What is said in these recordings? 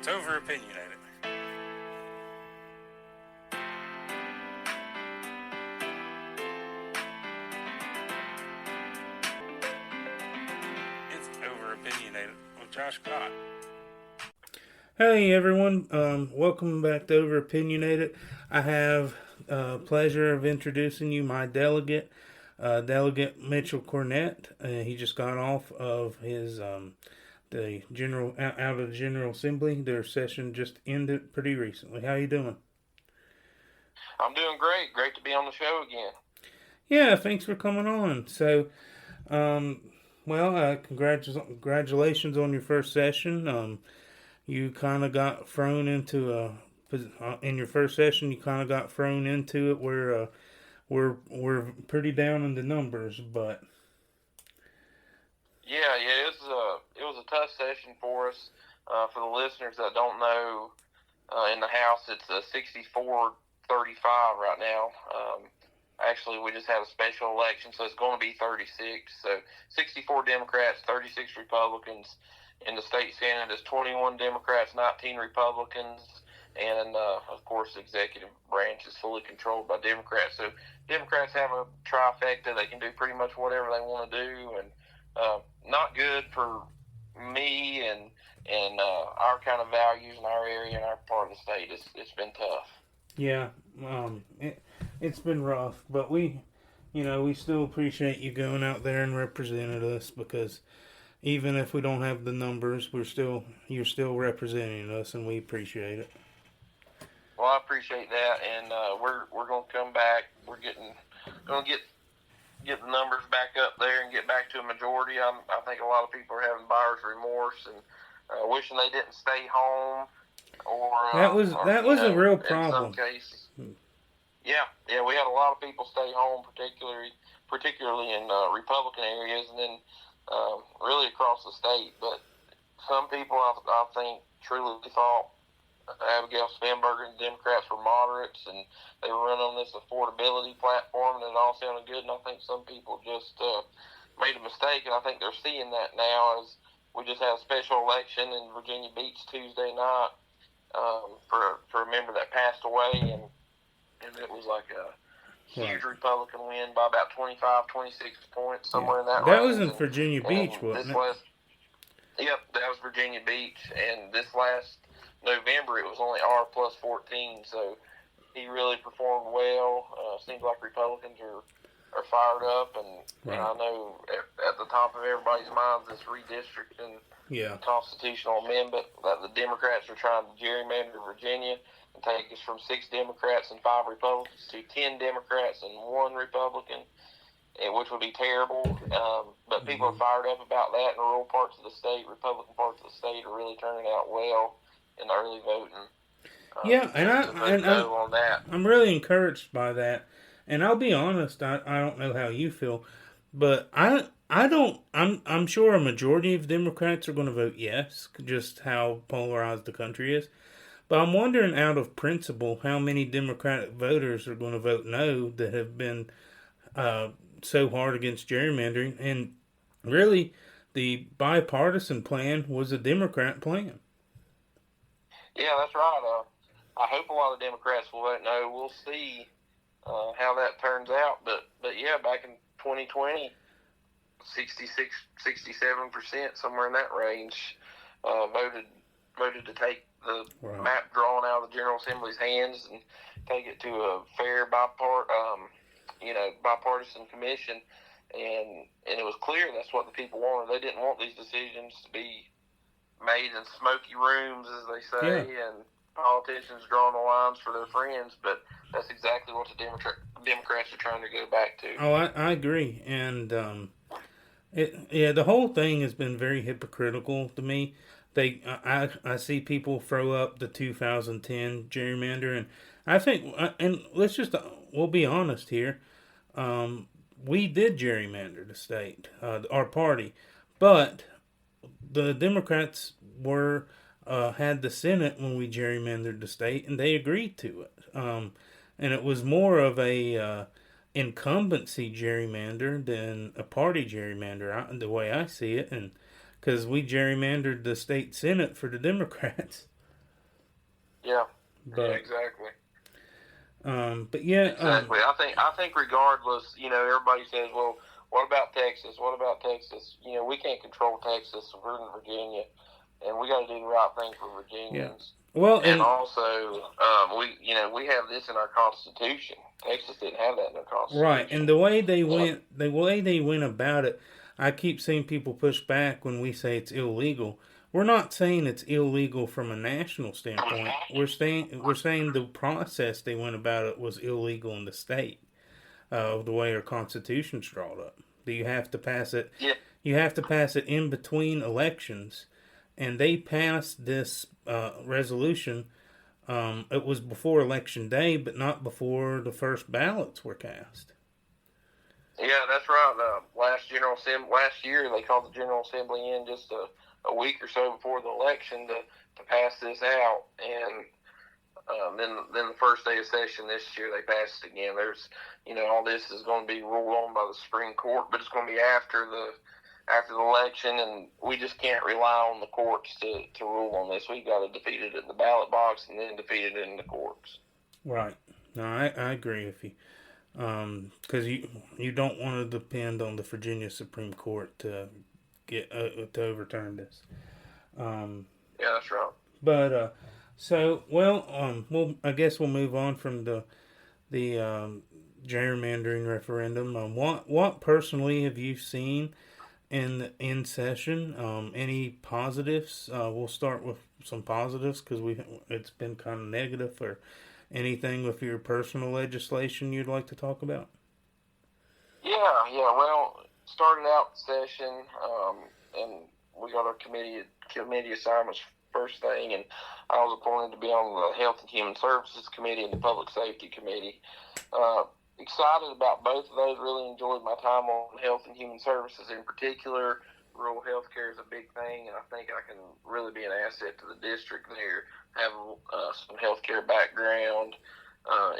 It's over opinionated. It's over opinionated with Josh Cott. Hey everyone, welcome back to Over Opinionated. I have pleasure of introducing you my delegate, Delegate Mitchell Cornett. He just got off of his the general out of the General Assembly. Their session just ended pretty recently. How you doing? I'm doing great. Great to be on the show again. Yeah, thanks for coming on. So, congratulations on your first session. You kind of got thrown into in your first session. You kind of got thrown into it where we're pretty down in the numbers, but yeah, it was a tough session for us. For the listeners that don't know, in the House it's 64-35 right now. Actually, we just had a special election, so it's going to be 36. So 64 Democrats, 36 Republicans. In the state Senate, it's 21 Democrats, 19 Republicans, and of course, the executive branch is fully controlled by Democrats. So Democrats have a trifecta; they can do pretty much whatever they want to do, and not good for me and our kind of values in our area and our part of the state. It's been tough. Yeah, it's been rough, but we still appreciate you going out there and representing us, because even if we don't have the numbers, you're still representing us, and we appreciate it. Well, I appreciate that, and we're going to come back. We're going to get the numbers back up there and get back to a majority. I think a lot of people are having buyer's remorse and wishing they didn't stay home. That was a real problem. In some cases. Yeah, we had a lot of people stay home, particularly in Republican areas, and then really across the state. But some people, I think, truly thought Abigail Spanberger and the Democrats were moderates, and they were running on this affordability platform, and it all sounded good. And I think some people just made a mistake, and I think they're seeing that now as we just had a special election in Virginia Beach Tuesday night for a member that passed away, and it was like a huge Republican win by about 25, 26 points, somewhere in that range. That was in Virginia Beach, wasn't it? Yep, that was Virginia Beach, and this last November it was only R plus 14, so he really performed well. Seems like Republicans are fired up, and I know at the top of everybody's minds this redistricting constitutional amendment that the Democrats are trying to gerrymander Virginia and take us from 6 Democrats and 5 Republicans to 10 Democrats and 1 Republican, which would be terrible. But people are fired up about that in the rural parts of the state. Republican parts of the state are really turning out well in the early voting. I'm really encouraged by that. And I'll be honest, I don't know how you feel, but I'm sure a majority of Democrats are going to vote yes, just how polarized the country is. But I'm wondering, out of principle, how many Democratic voters are going to vote no that have been so hard against gerrymandering. And really, the bipartisan plan was a Democrat plan. Yeah, that's right. I hope a lot of Democrats will vote no. We'll see how that turns out. But yeah, back in 2020, 67%, somewhere in that range, voted to take the map drawn out of the General Assembly's hands and take it to a fair bipartisan commission, and it was clear that's what the people wanted. They didn't want these decisions to be made in smoky rooms, as they say, and politicians drawing the lines for their friends, but that's exactly what the Democrats are trying to go back to. Oh, I agree, and the whole thing has been very hypocritical to me. I see people throw up the 2010 gerrymander, and I think, and we'll be honest here, we did gerrymander the state, our party, but the Democrats had the Senate when we gerrymandered the state, and they agreed to it. And it was more of a incumbency gerrymander than a party gerrymander, the way I see it, and because we gerrymandered the state Senate for the Democrats. Yeah. But Yeah, exactly. but yeah, Exactly. I think regardless, everybody says, well, what about Texas? What about Texas? We can't control Texas. We're in Virginia, and we got to do the right thing for Virginians. well, And also, we have this in our Constitution. Texas didn't have that in their Constitution. right, and the way they went about it, I keep seeing people push back when we say it's illegal. We're not saying it's illegal from a national standpoint. We're saying the process they went about it was illegal in the state of the way our Constitution's drawn up. Do you have to pass it? Yeah. You have to pass it in between elections, and they passed this resolution. It was before election day, but not before the first ballots were cast. Yeah, that's right. Last year they called the General Assembly in just a week or so before the election to pass this out, and then the first day of session this year they passed it again. There's all this is going to be ruled on by the Supreme Court, but it's going to be after the election, and we just can't rely on the courts to rule on this. We've got to defeat it in the ballot box and then defeat it in the courts. Right. No, I agree with you. Because you don't want to depend on the Virginia Supreme Court to get to overturn this. Yeah, that's right. But I guess we'll move on from the gerrymandering referendum. What personally have you seen in session? Any positives? We'll start with some positives because it's been kind of negative. Or anything with your personal legislation you'd like to talk about? Yeah. Well, started out the session, and we got our committee assignments first thing, and I was appointed to be on the Health and Human Services Committee and the Public Safety Committee. Excited about both of those. Really enjoyed my time on Health and Human Services in particular. Rural health care is a big thing, and I think I can really be an asset to the district there. Have some healthcare background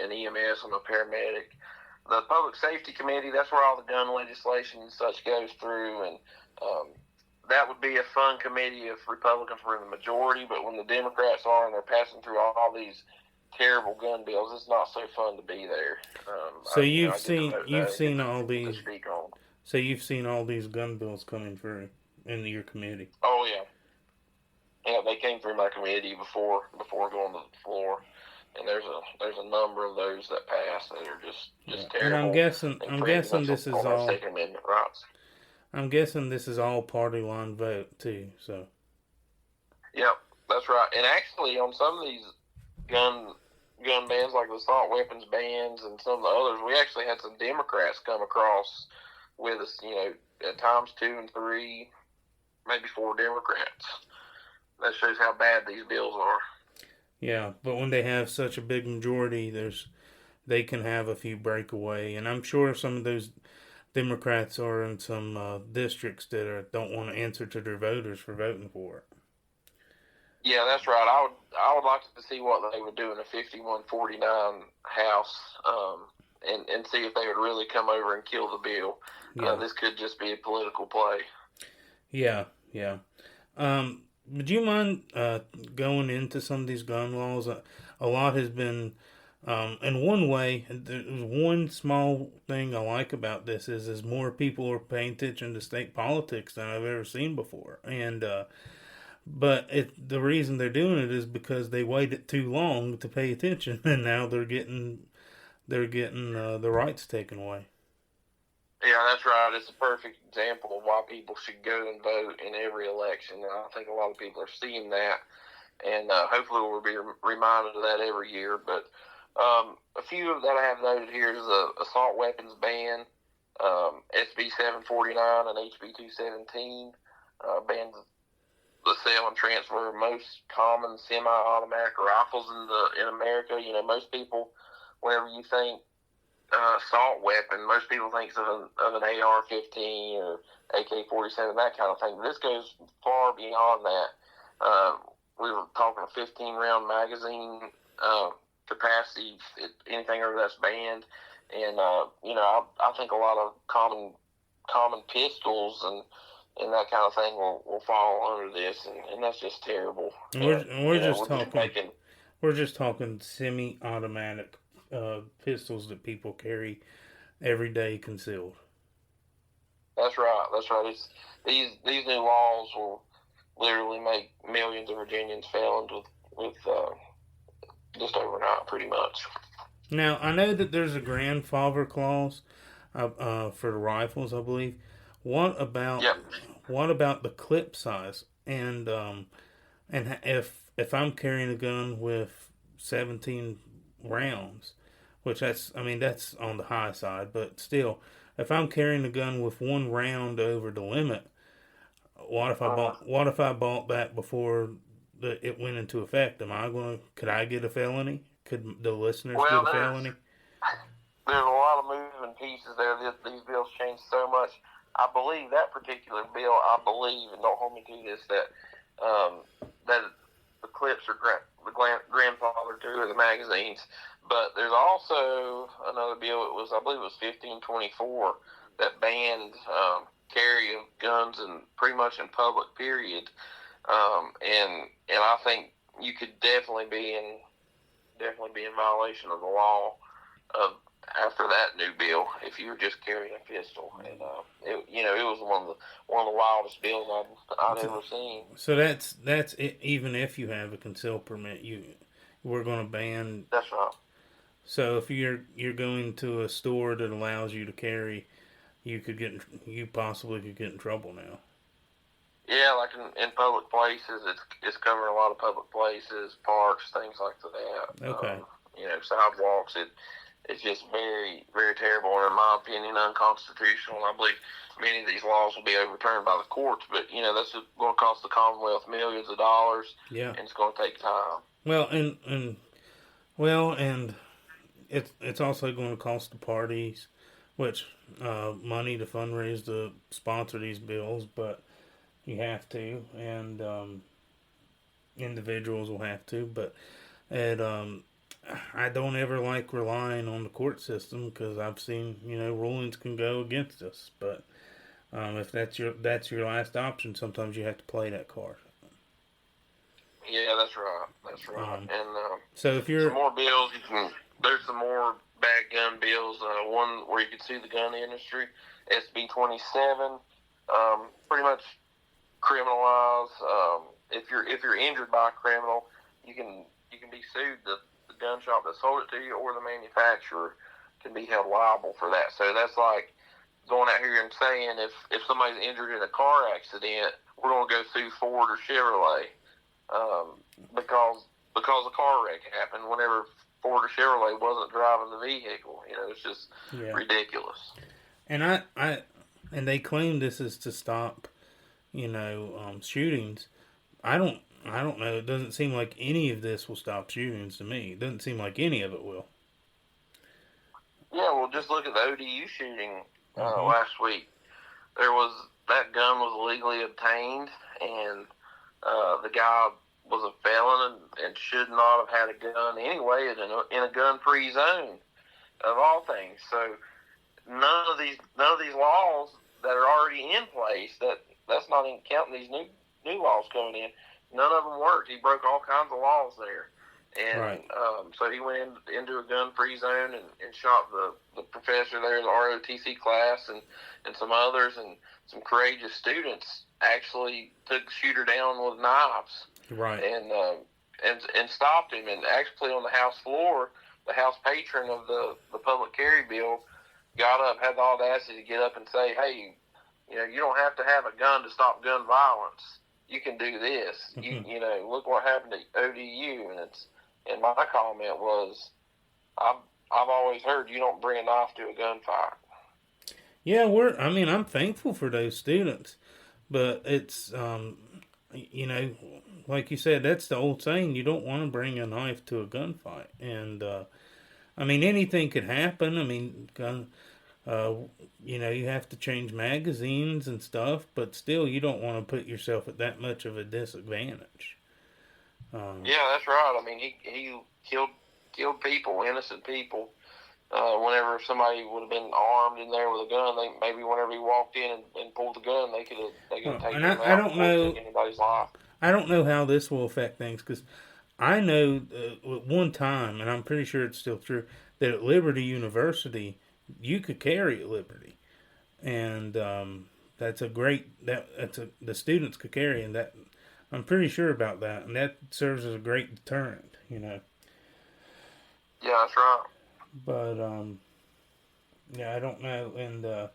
in EMS. I'm a paramedic. The Public Safety Committee, that's where all the gun legislation and such goes through, and that would be a fun committee if Republicans were in the majority, but when the Democrats are and they're passing through all these terrible gun bills, it's not so fun to be there. So you've seen all these. On. So you've seen all these gun bills coming through in your committee. Oh yeah. Yeah, they came through my committee before going to the floor, and there's a number of those that pass that are just terrible. And I'm guessing this is all Second Amendment rights. I'm guessing this is all party line vote too. So. Yep, that's right. And actually, on some of these gun bans, like the assault weapons bans and some of the others, we actually had some Democrats come across with us. At times 2 and 3, maybe 4 Democrats. That shows how bad these bills are. Yeah, but when they have such a big majority, they can have a few breakaway, and I'm sure some of those Democrats are in some districts that don't want to answer to their voters for voting for it. Yeah, that's right. I would like to see what they would do in a 51-49 House, and see if they would really come over and kill the bill. Yeah. This could just be a political play. Yeah. Would you mind going into some of these gun laws? A lot has been, in one way, there's one small thing I like about this is more people are paying attention to state politics than I've ever seen before. And but the reason they're doing it is because they waited too long to pay attention, and now they're getting the rights taken away. Yeah, that's right. It's a perfect example of why people should go and vote in every election. And I think a lot of people are seeing that, and hopefully we'll be reminded of that every year. But a few that I have noted here is the assault weapons ban, SB 749 and HB 217 bans the sale and transfer of most common semi-automatic rifles in America. Most people, whenever you think assault weapon, most people think of an AR-15 or AK-47, that kind of thing. But this goes far beyond that. We were talking a 15-round magazine capacity, anything over that's banned. And, I think a lot of common pistols and that kind of thing will fall under this, and that's just terrible. We're just talking. We're just talking semi-automatic pistols that people carry every day concealed. That's right. That's right. These new laws will literally make millions of Virginians felons with just overnight, pretty much. Now, I know that there's a grandfather clause for the rifles, I believe. What about Yep. what about the clip size? And if I'm carrying a gun with 17 rounds, which that's on the high side, but still, if I'm carrying a gun with one round over the limit, what if I bought that before it went into effect? Could I get a felony? Could the listeners get a felony? There's a lot of moving pieces there. These bills change so much. I believe that particular bill, and don't hold me to this, that the clips are grandfathered to, or the magazines. But there's also another bill. I believe it was 1524 that banned carry of guns and pretty much in public. Period. And I think you could definitely be in violation of the law after that new bill if you were just carrying a pistol. And it was one of the wildest bills I'd ever seen. So that's it, even if you have a concealed permit, we're going to ban. That's right. So if you're going to a store that allows you to carry, you possibly could get in trouble now. Yeah, like in public places, it's covering a lot of public places, parks, things like that. Okay. Sidewalks. It's just very, very terrible, and in my opinion, unconstitutional. And I believe many of these laws will be overturned by the courts, but that's going to cost the Commonwealth millions of dollars. Yeah. And it's going to take time. Well, and it's also going to cost the parties, which money to fundraise to sponsor these bills, but you have to, and individuals will have to, but I don't ever like relying on the court system because I've seen rulings can go against us, but if that's your last option, sometimes you have to play that card. Yeah, that's right. That's right. And so if you're some more bills, there's some more bad gun bills. One where you can sue the gun industry, SB 27, pretty much criminalize. If you're injured by a criminal, you can be sued. The gun shop that sold it to you or the manufacturer can be held liable for that. So that's like going out here and saying if somebody's injured in a car accident, we're going to go sue Ford or Chevrolet because a car wreck happened whenever Ford or Chevrolet wasn't driving the vehicle. It's just ridiculous. And and they claim this is to stop shootings. I don't know. It doesn't seem like any of this will stop shootings to me. It doesn't seem like any of it will. Yeah, well, just look at the ODU shooting last week. That gun was illegally obtained, and the guy was a felon and should not have had a gun anyway in a gun-free zone of all things. So none of these laws that are already in place, that's not even counting these new laws coming in. None of them worked. He broke all kinds of laws there. And right. So he went into a gun-free zone and shot the professor there in the ROTC class and some others, and some courageous students actually took the shooter down with knives. Right. And stopped him. And actually on the House floor, the House patron of the public carry bill got up, had the audacity to get up and say, hey, you don't have to have a gun to stop gun violence. You can do this. You look what happened to ODU. And my comment was, I've always heard you don't bring a knife to a gunfight. Yeah, I'm thankful for those students, but it's, like you said, that's the old saying, you don't want to bring a knife to a gunfight. And, anything could happen. You have to change magazines and stuff, but still, you don't want to put yourself at that much of a disadvantage. Yeah, that's right. He killed people, innocent people. Whenever somebody would have been armed in there with a gun, maybe whenever he walked in and pulled the gun, they could have taken him out. I don't know. Anybody's life. I don't know how this will affect things because I know at one time, and I'm pretty sure it's still true, that at Liberty University, you could carry at Liberty, and that's a great the students could carry, and that I'm pretty sure about that, and that serves as a great deterrent, Yeah, that's right. But yeah, I don't know, and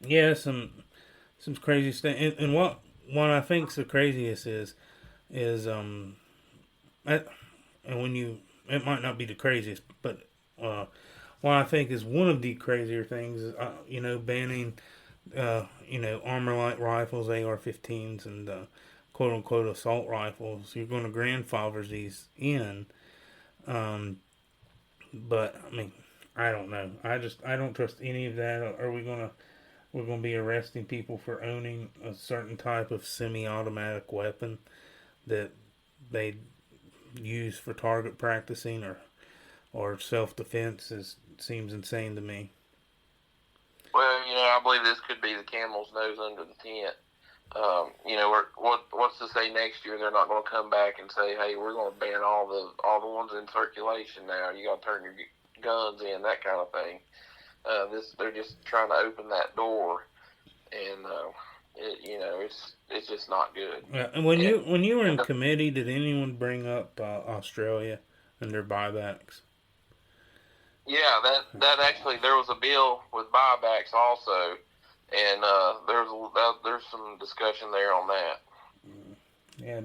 yeah, some crazy stuff, and what I think's the craziest is and when you it might not be the craziest, but what I think is one of the crazier things is banning armor light rifles, AR-15s, and quote unquote assault rifles. You're going to grandfather these in, but I mean, I don't know. I don't trust any of that. Are we're gonna be arresting people for owning a certain type of semi-automatic weapon that they use for target practicing or self-defense seems insane to me. Well, I believe this could be the camel's nose under the tent. What's to say next year they're not going to come back and say, hey, we're going to ban all the ones in circulation now. You got to turn your guns in, that kind of thing. They're just trying to open that door, and it's just not good. Yeah, and when you were in committee, did anyone bring up Australia and their buybacks? Yeah, that actually there was a bill with buybacks also, and there's some discussion there on that. Yeah,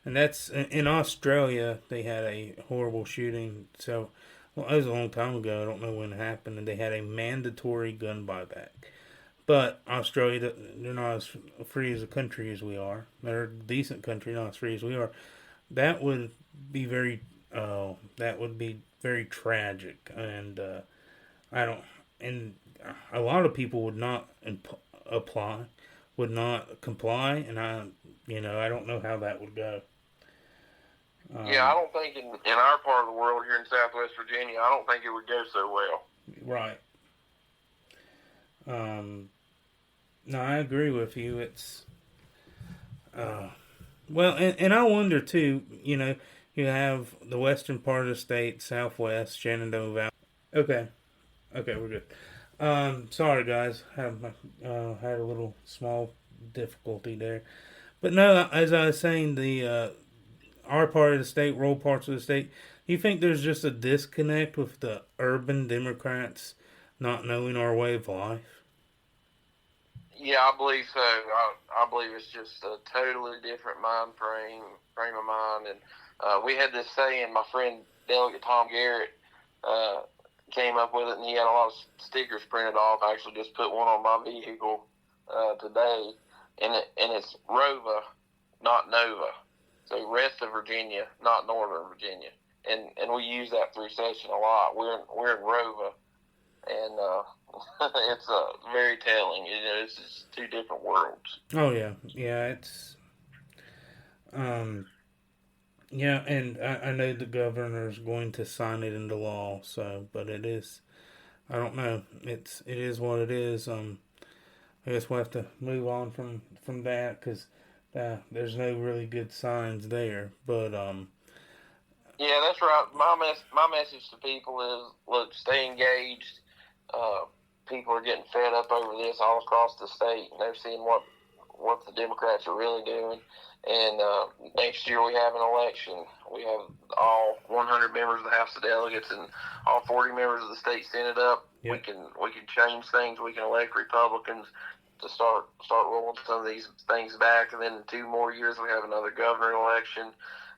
that's in Australia. They had a horrible shooting. So, well, it was a long time ago. I don't know when it happened, and they had a mandatory gun buyback. But Australia, they're not as free as a country as we are. They're a decent country, not as free as we are. That would be very tragic, and I don't. And a lot of people would not would not comply, and I don't know how that would go. Yeah, I don't think in our part of the world here in Southwest Virginia, I don't think it would go so well. Right. No, I agree with you. It's well, and I wonder too. You have the western part of the state, Southwest, Shenandoah Valley. Okay, we're good. Sorry guys, had a little small difficulty there, but no, as I was saying, the our part of the state, rural parts of the state. You think there's just a disconnect with the urban Democrats not knowing our way of life? Yeah, I believe so. I believe it's just a totally different frame of mind. And we had this saying, my friend Delegate Tom Garrett came up with it, and he had a lot of stickers printed off. I actually just put one on my vehicle today, and it's Rova, not Nova. So rest of Virginia, not Northern Virginia. And we use that through session a lot. We're in Rova, and it's very telling. It's just two different worlds. Oh yeah, it's yeah, and I know the governor's going to sign it into law. So, but it is, I don't know. It is what it is. I guess we'll have to move on from that because there's no really good signs there. But yeah, that's right. My message to people is, look, stay engaged. People are getting fed up over this all across the state, and they're seeing what the Democrats are really doing. And next year we have an election. We have all 100 members of the House of Delegates and all 40 members of the state Senate up. Yep. We can change things. We can elect Republicans to start rolling some of these things back. And then in 2 more years we have another governor election,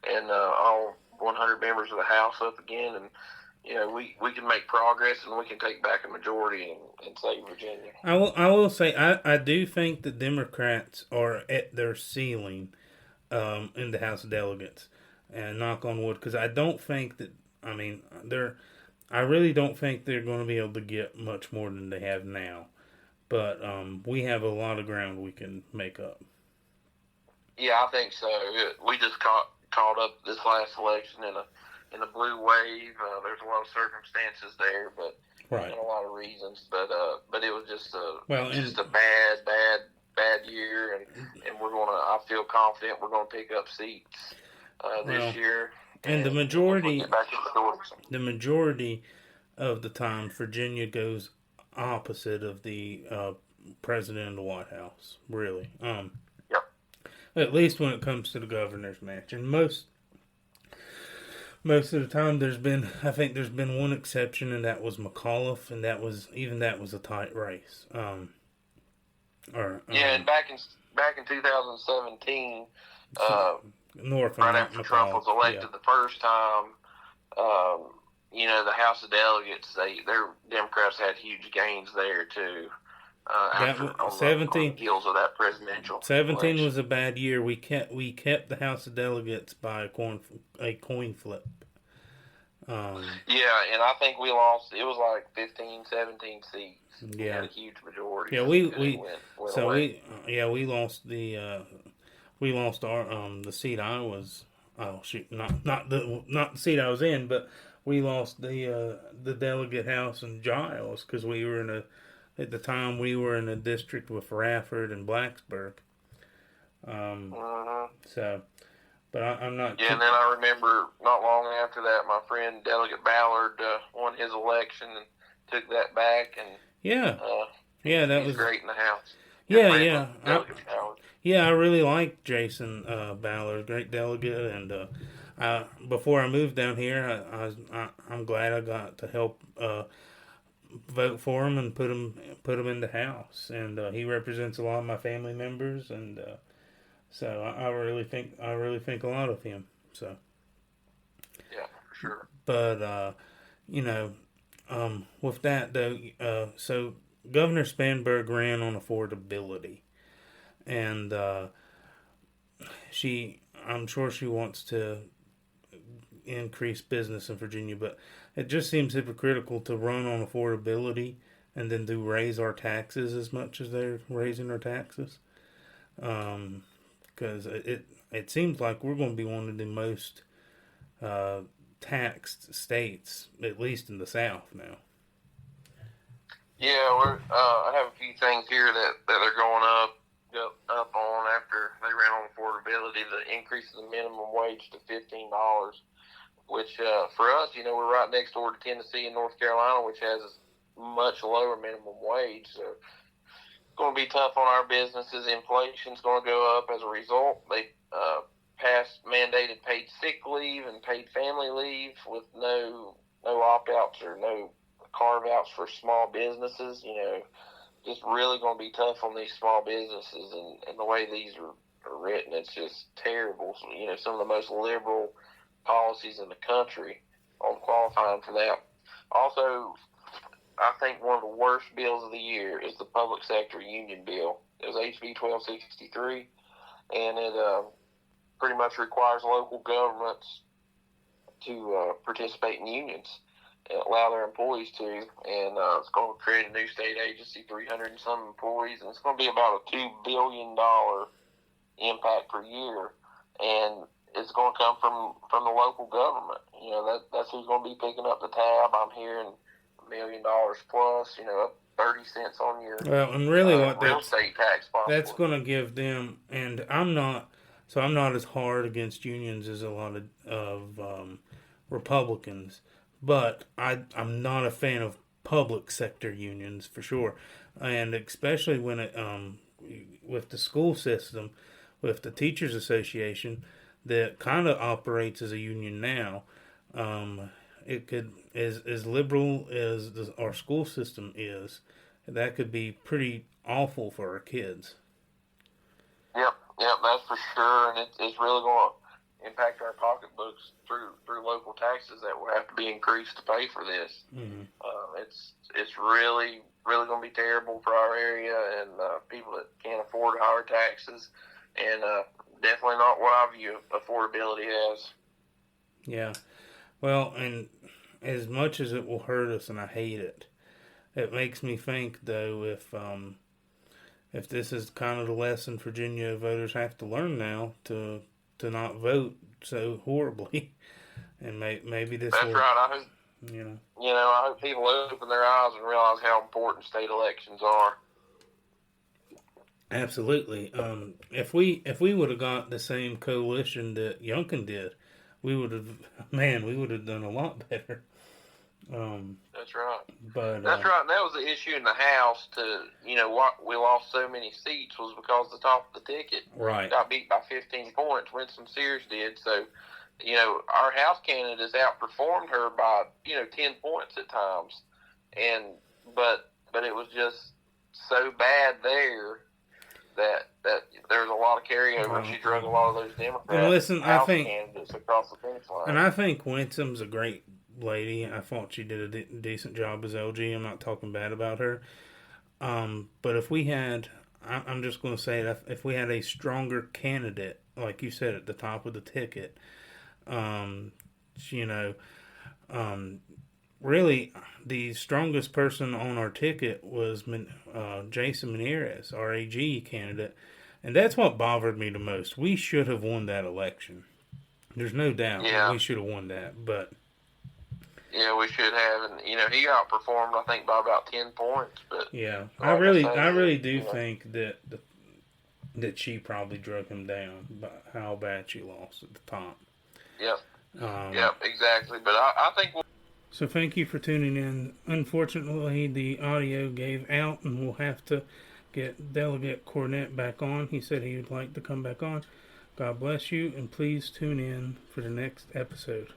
and all 100 members of the House up again. And we can make progress, and we can take back a majority and save Virginia. I will say I do think the Democrats are at their ceiling in the House of Delegates, and knock on wood, because I don't think that I really don't think they're going to be able to get much more than they have now. But we have a lot of ground we can make up. Yeah, I think so. We just caught up this last election in a blue wave. There's a lot of circumstances there, but right. And a lot of reasons. But it was just a bad bad year, and I feel confident we're gonna pick up seats this year. And the get back in the doors. the majority of the time, Virginia goes opposite of the president of the White House. Really, Yep. at least when it comes to the governor's match, and most of the time, I think there's been one exception, and that was McAuliffe, and that was a tight race. And back in 2017, North right after Trump was elected the first time, the House of Delegates, their Democrats had huge gains there too. On the heels of that presidential 17 election. was a bad year. We kept the House of Delegates by a coin flip. And I think we lost. It was like 15, 17 seats. Yeah, we had a huge majority. Yeah, we lost the seat I was. Oh shoot, not the seat I was in, but we lost the delegate house in Giles because we were at the time we were in a district with Rafford and Blacksburg. So, but I'm not. Yeah, and then I remember not long after that, my friend Delegate Ballard won his election and took that back, and that was great in the House. I really like Jason Ballard, great delegate, and before I moved down here, I'm glad I got to help vote for him and put him in the House, and he represents a lot of my family members, and so I really think a lot of him. So yeah, for sure. But with that though, so Governor Spanberg ran on affordability, and I'm sure she wants to increase business in Virginia, but it just seems hypocritical to run on affordability and then raise our taxes as much as they're raising our taxes. Because it seems like we're going to be one of the most taxed states, at least in the South now. Yeah, I have a few things here that are going up on after they ran on affordability. The increase in the minimum wage to $15, which for us, we're right next door to Tennessee and North Carolina, which has a much lower minimum wage. So it's going to be tough on our businesses. Inflation's going to go up as a result. They passed mandated paid sick leave and paid family leave with no opt-outs or no carve-outs for small businesses. Just really going to be tough on these small businesses, and the way these are written, it's just terrible. So, some of the most liberal policies in the country on qualifying for that. Also, I think one of the worst bills of the year is the public sector union bill. It was HB 1263, and it pretty much requires local governments to participate in unions and allow their employees to, and it's going to create a new state agency, 300 and some employees, and it's going to be about a $2 billion impact per year, and it's going to come from the local government. That's who's going to be picking up the tab. I'm hearing $1 million plus, up 30 cents on your and really what real estate tax possibly. That's going to give them, and I'm not as hard against unions as a lot of Republicans, but I'm not a fan of public sector unions for sure, and especially when it with the school system, with the Teachers Association that kind of operates as a union now. It could, as liberal as our school system is, that could be pretty awful for our kids. Yep, that's for sure, and it's really going to impact our pocketbooks through local taxes that will have to be increased to pay for this. Mm-hmm. It's really going to be terrible for our area and people that can't afford higher taxes, and definitely not what I view affordability as. Yeah. Well, and as much as it will hurt us, and I hate it, it makes me think, though, if this is kind of the lesson Virginia voters have to learn now to not vote so horribly, and maybe this. That's will, right. I hope. I hope people open their eyes and realize how important state elections are. Absolutely. If we would have got the same coalition that Youngkin did, we would have done a lot better. That's right. But That's right. And that was the issue in the House. What we lost so many seats was because the top of the ticket right. got beat by 15 points. Winston Sears did. So, our House candidates outperformed her by 10 points at times, but it was just so bad there that there's a lot of carryover. She drug a lot of those Democrats House candidates across the finish line. And I think Winsome's a great lady. I thought she did a decent job as LG. I'm not talking bad about her. But if we had, I'm just going to say that if we had a stronger candidate, like you said, at the top of the ticket, really the strongest person on our ticket was Jason Menierez, our AG candidate. And that's what bothered me the most. We should have won that election. There's no doubt we should have won that, but... Yeah, we should have, and he outperformed, I think, by about 10 points. But yeah, I really do think that she probably drug him down by how bad she lost at the top. Yep. Yep, exactly. But I think. So thank you for tuning in. Unfortunately, the audio gave out, and we'll have to get Delegate Cornett back on. He said he would like to come back on. God bless you, and please tune in for the next episode.